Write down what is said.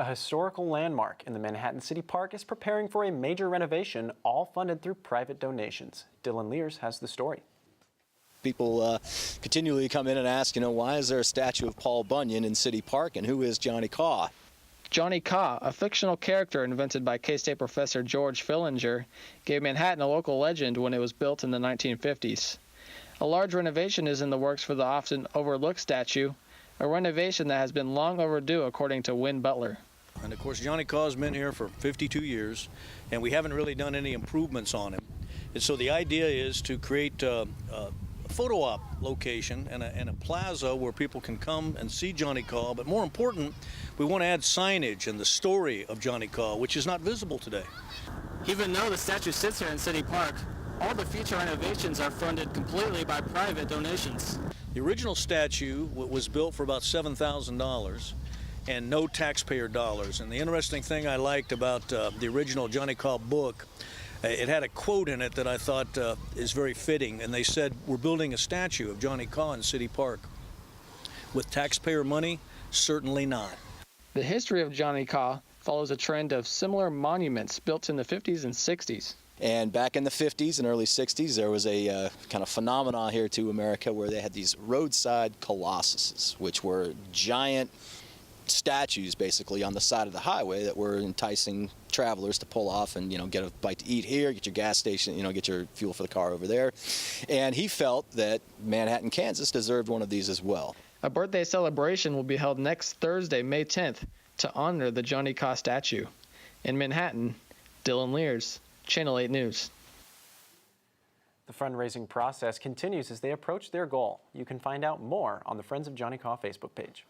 A historical landmark in the Manhattan City Park is preparing for a major renovation, all funded through private donations. Dylan Lears has the story. People continually come in and ask, why is there a statue of Paul Bunyan in City Park, and who is Johnny Kaw? Johnny Kaw, a fictional character invented by K-State professor George Fillinger, gave Manhattan a local legend when it was built in the 1950s. A large renovation is in the works for the often overlooked statue, a renovation that has been long overdue, according to Win Butler. And of course, Johnny Kaw's been here for 52 years, and we haven't really done any improvements on him. And so the idea is to create a photo op location and a plaza where people can come and see Johnny Kaw. But more important, we want to add signage and the story of Johnny Kaw, which is not visible today. Even though the statue sits here in City Park, all the future renovations are funded completely by private donations. The original statue was built for about $7,000 and no taxpayer dollars. And the interesting thing I liked about the original Johnny Kaw book, it had a quote in it that I thought is very fitting. And they said, "We're building a statue of Johnny Kaw in City Park. With taxpayer money, certainly not." The history of Johnny Kaw follows a trend of similar monuments built in the 50s and 60s. And back in the 50s and early 60s, there was a kind of phenomenon here to America where they had these roadside colossuses, which were giant statues basically on the side of the highway that were enticing travelers to pull off and get a bite to eat here, get your gas station, get your fuel for the car over there. And he felt that Manhattan, Kansas deserved one of these as well. A birthday celebration will be held next Thursday, May 10th, to honor the Johnny Kaw statue. In Manhattan, Dylan Lears, Channel 8 News. The fundraising process continues as they approach their goal. You can find out more on the Friends of Johnny Kaw Facebook page.